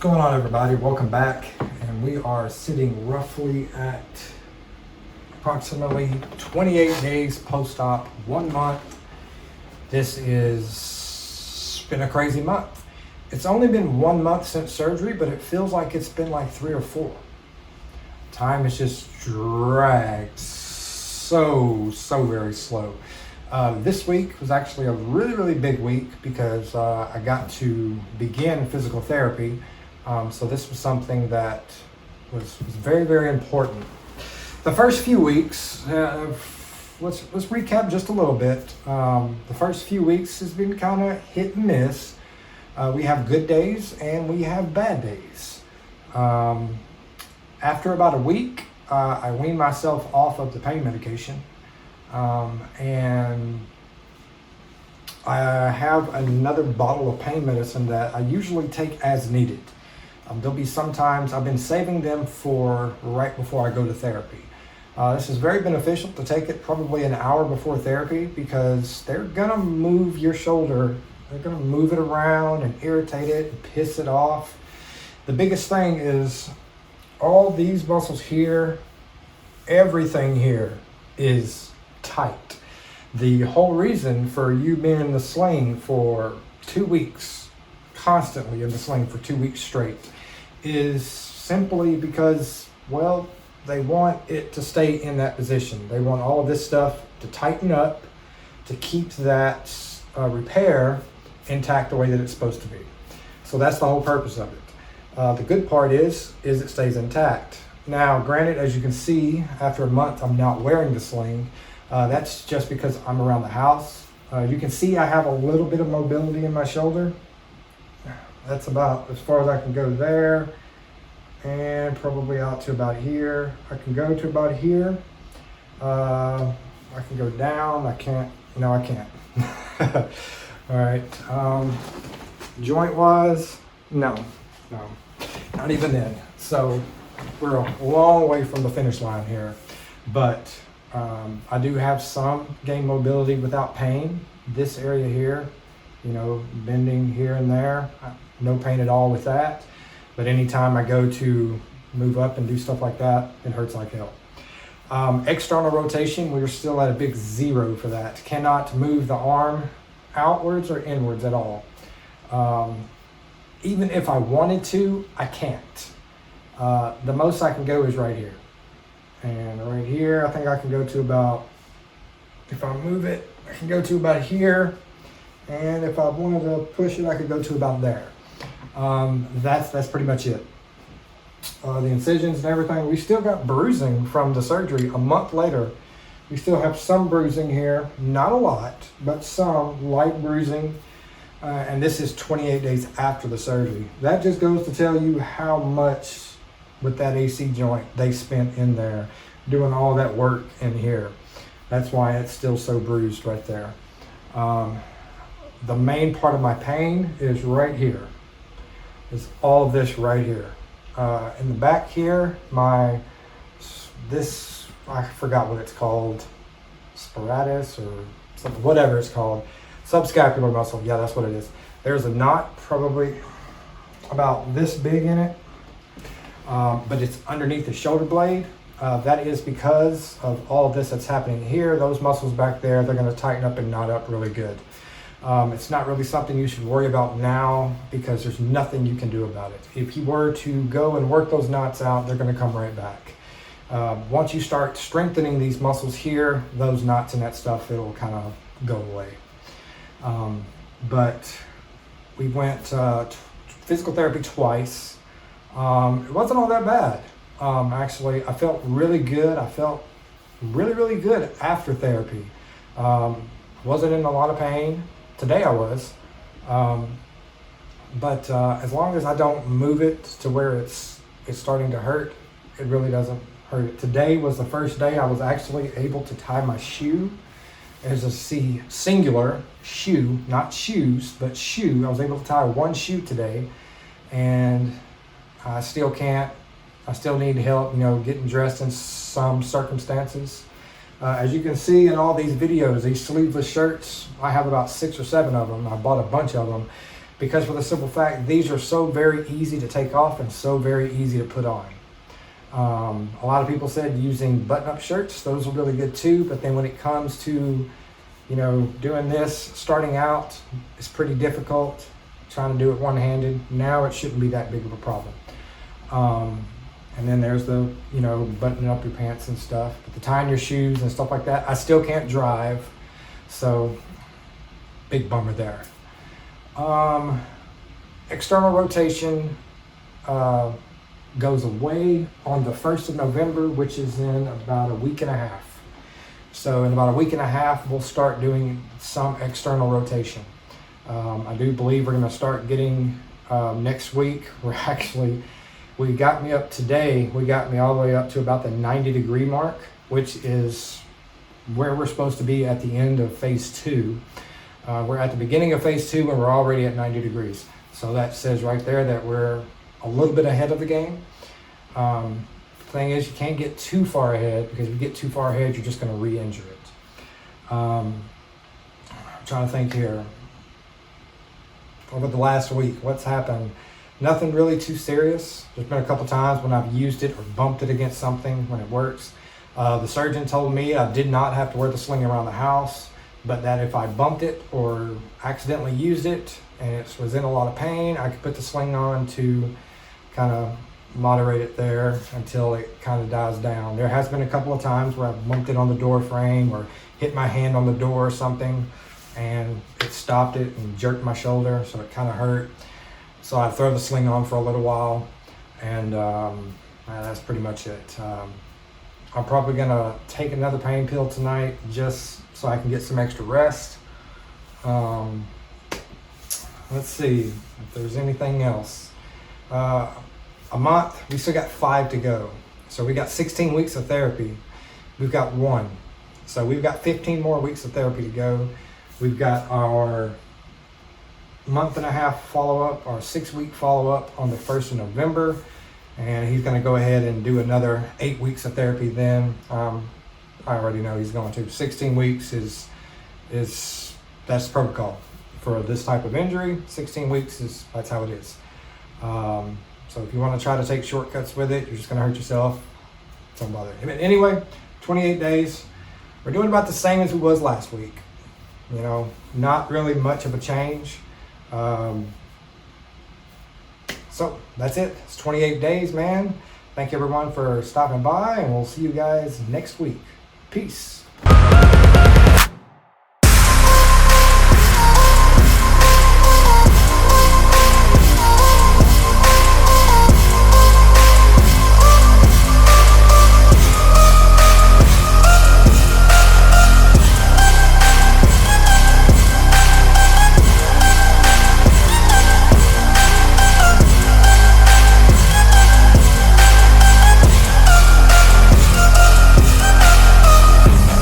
going on, everybody? Welcome back. And we are sitting roughly at approximately 28 days post-op, 1 month. This is been a crazy month. It's only been 1 month since surgery, but it feels like it's been like 3 or 4. Time has just dragged so very slow. This week was actually a really big week because I got to begin physical therapy. So this was something that was very important. The first few weeks, let's recap just a little bit. The first few weeks has been kind of hit and miss. We have good days and we have bad days. After about a week, I weaned myself off of the pain medication. And I have another bottle of pain medicine that I usually take as needed. There'll be sometimes I've been saving them for right before I go to therapy. This is very beneficial to take it probably an hour before therapy because they're gonna move your shoulder. They're gonna move it around and irritate it and piss it off. The biggest thing is all these muscles here, everything here is tight. The whole reason for you being in the sling for 2 weeks, constantly in the sling for 2 weeks straight, is simply because, well, they want it to stay in that position. They want all of this stuff to tighten up to keep that repair intact the way that it's supposed to be. So that's the whole purpose of it. The good part is it stays intact. Now, granted, as you can see, after a month, I'm not wearing the sling. That's just because I'm around the house. You can see I have a little bit of mobility in my shoulder. That's about as far as I can go there, and probably out to about here. I can go to about here. I can go down. I can't. No, I can't. All right. Joint wise, no, not even then. So we're a long way from the finish line here, but I do have some gain mobility without pain. This area here, bending here and there, no pain at all with that. But anytime I go to move up and do stuff like that, it hurts like hell. External rotation, we're still at a big 0 for that. Cannot move the arm outwards or inwards at all. Even if I wanted to, I can't. The most I can go is right here. And right here, I think I can go to about, if I move it, I can go to about here. And if I wanted to push it, I could go to about there. That's pretty much it. The incisions and everything, we still got bruising from the surgery a month later. We still have some bruising here, not a lot, but some light bruising. And this is 28 days after the surgery. That just goes to tell you how much with that AC joint they spent in there doing all that work in here. That's why it's still so bruised right there. The main part of my pain is right here. Is all of this right here. In the back here, I forgot what it's called, sparatus or something, whatever it's called, subscapular muscle. Yeah, that's what it is. There's a knot probably about this big in it. But it's underneath the shoulder blade. That is because of all this that's happening here. Those muscles back there, they're going to tighten up and knot up really good. It's not really something you should worry about now because there's nothing you can do about it. If you were to go and work those knots out, they're going to come right back. Once you start strengthening these muscles here, those knots and that stuff, it'll kind of go away. But we went physical therapy twice. It wasn't all that bad. Actually, I felt really good. I felt really good after therapy. Wasn't in a lot of pain. Today I was. But as long as I don't move it to where it's starting to hurt, it really doesn't hurt. Today was the first day I was actually able to tie my shoe. There's a singular shoe, not shoes, but shoe. I was able to tie one shoe today, and I still can't. I still need help, getting dressed in some circumstances. As you can see in all these videos, these sleeveless shirts, I have about 6 or 7 of them. I bought a bunch of them. because for the simple fact, these are so very easy to take off and so very easy to put on. A lot of people said using button-up shirts, those are really good too, but then when it comes to, you know, doing this, starting out, it's pretty difficult trying to do it one-handed. Now it shouldn't be that big of a problem. And then there's the, you know, buttoning up your pants and stuff, but the tying your shoes and stuff like that, I still can't drive, so big bummer there. External rotation goes away on the 1st of November, which is in about a week and a half. So in about a week and a half, we'll start doing some external rotation. I do believe we're going to start getting next week. We got me up today. We got me all the way up to about the 90-degree mark, which is where we're supposed to be at the end of phase 2. We're at the beginning of phase 2 and we're already at 90 degrees. So that says right there that we're a little bit ahead of the game. The thing is, you can't get too far ahead, because if you get too far ahead, you're just going to re-injure it. I'm trying to think here. Over the last week, what's happened? Nothing really too serious. There's been a couple times when I've used it or bumped it against something when it works. The surgeon told me I did not have to wear the sling around the house, but that if I bumped it or accidentally used it and it was in a lot of pain, I could put the sling on to kind of moderate it there until it kind of dies down. There has been a couple of times where I've bumped it on the door frame or hit my hand on the door or something, and it stopped it and jerked my shoulder, so it kind of hurt. So I throw the sling on for a little while, and that's pretty much it. I'm probably gonna take another pain pill tonight just so I can get some extra rest. Let's see if there's anything else. A month, we still got 5 to go. So we got 16 weeks of therapy. We've got 1. So we've got 15 more weeks of therapy to go. We've got our month and a half follow-up, our 6-week follow-up on the 1st of November. And he's going to go ahead and do another 8 weeks of therapy then. I already know he's going to. 16 weeks is that's protocol for this type of injury. 16 weeks that's how it is. So if you want to try to take shortcuts with it, you're just going to hurt yourself. Don't bother. But anyway, 28 days. We're doing about the same as we was last week. You know, not really much of a change. So that's it. It's 28 days, man. Thank you everyone for stopping by, and we'll see you guys next week. Peace.